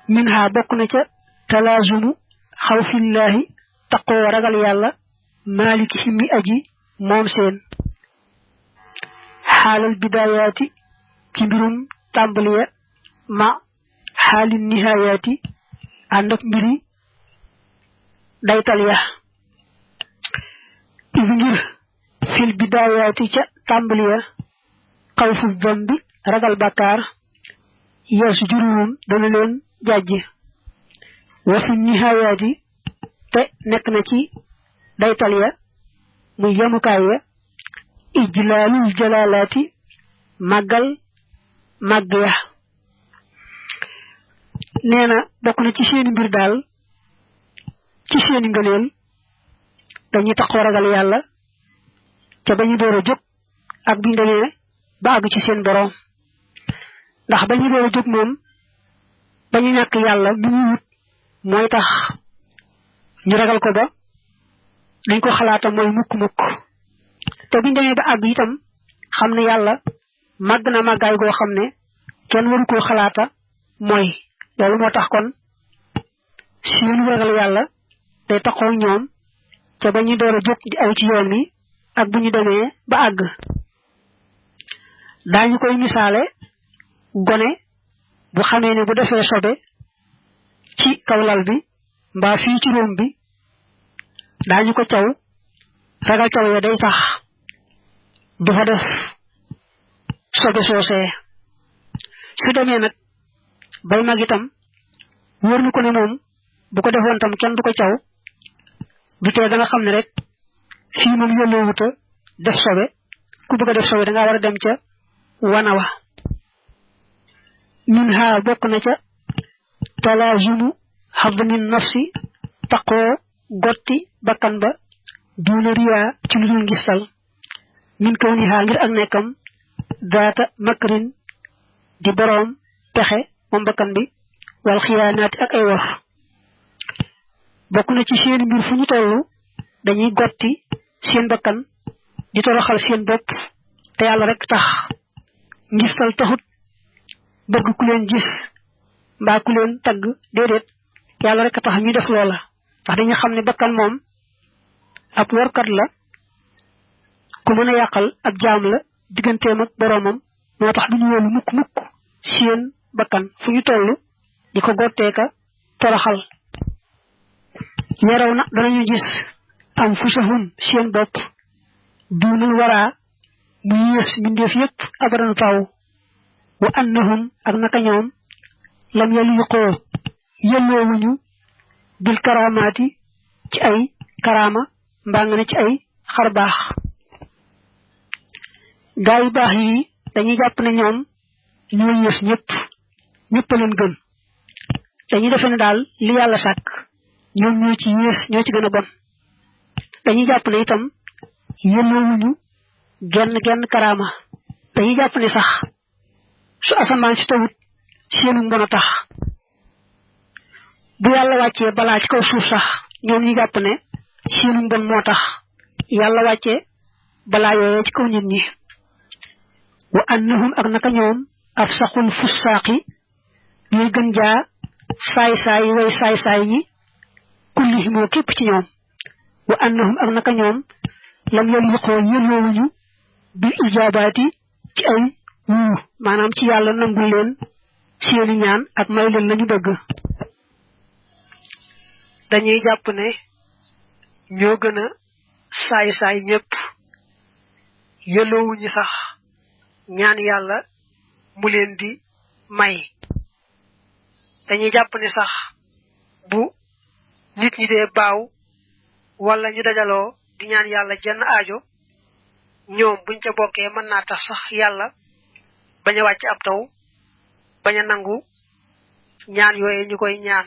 minha bokk na ca talaazumu xawfillahi taqoo ragal yàlla maliki himmi aji moom seen xaalal bidayaati ci mbirum tàmbaliya ma xaalin nihayaati ànd ak mbiri daytal ya is ngir fil bidayaati ca tàmbaliya xawfu dambi ragal bàkkaar yeesu juruum dana leen jàjj wa fi nihayaati te nekk na ci daytal ya muy yemukaay ya ijlaalul jalaalaati màggal màgg ya nee na bokk na ci seeni mbir daal ci seeni ngëneel dañuy taxoo ragal yàlla ca ba ñu door a jóg ak biñ demee ba àgg ci seen borom ndax ba ñu door a jóg moom ba ñu ñàkk yàlla mi ñu wut mooy tax ñu ragal ko ba dañ ko xalaata mooy mukk-mukk te biñ demee ba àgg itam xam ne yàlla màgg na màggaay goo xam ne kenn waru koo xalaata mooy loolu moo tax kon seenu ragal yàlla day taxoo ñoom ca ba ñu door a jóg di aw ci yoon wi ak bu ñu demee ba àgg daañu koy misaale gone bu xamee ne bu defee sobe ci kaw lal bi mbaa fii ci róom bi daañu ko caw ragal caw ya day tax du fa def sobe soosee su demee nag bay mag itam wóor na ko ne moom bu ko defoon tam kenn du ko caw du tee da nga xam ne rek fii moom yolloowuta def sobe ku bëgg a def sobe da nga war a dem ca wana wa min ha bokk na ca talaazumu xadmin nafsi taqoo gotti bakkan ba duuna riyaa ci lu dul ngistal min kaw ni haa ngir ak nekkam daata makrin di boroom pexe moom bakkan bi wal xiyaanaati ak ay wor bokk na ci seen mbir fu ñu tollu dañuy gotti seen bakkan di toroxal seen bopp te yàlla rek tax ngistal taxut bëgg ku leen gis mbaa ku leen tagg déedéet yàlla rek tax ñu def loola ndax dañu xam ne bakkan moom ab workat la ku mën a yàqal ab jaam la digganteem ak boroomam moo tax duñu wóolu mukk seen bakkan fu ñu toll di ko gotteeka toroxal yaraw na danañu gis am fusahum seen bopp duunal waraa mu yées mbindeef yépp abadan faw wa annahum ak naka ñoom lam yaliqoo yelloowuñu bil karamaati ci ay karama mbaa nga ne ci ay xarbaax gaa yu baax yi dañuy jàpp ne ñoom ñoo yées ñëpp a leen gën dañuy defe ne daal li yàlla sàkk ñoom ñoo ci yées ñoo ci gën a bon dañuy jàpp ne itam yelloowuñu genn karama dañuy jàpp ne sax su asamaan si tawut seenu mbon a tax bu yàlla wàccee balaa ci kaw suuf sax ñoom ñu jàpp ne seenu mbon moo tax yàlla wàccee balaa yooyee ci kaw nit ñi wa annahum ak naka ñoom afsaxul fussaaqi ñooy gën jaa saay-saay way saay-saay ñi kullihimoo képp ci ñoom wa annahum ak naka ñoom lam yaliqoo yelloowuñu bil ijaabaati ci ay wuu maanaam ci yàlla nangul leen seeni ñaan ak may leen lañu bëgg dañuy jàpp ne ñoo gën a saay-saay ñëpp yelloowuñu sax ñaan yàlla mu leen di may dañuy jàpp ne sax bu nit ñi dee baaw wala ñu dajaloo di ñaan yàlla jenn aajo ñoom buñ ca bokkee mën naa tax sax yàlla bañ a wàcc ab taw bañ a nangu ñaan yooye ñu koy ñaan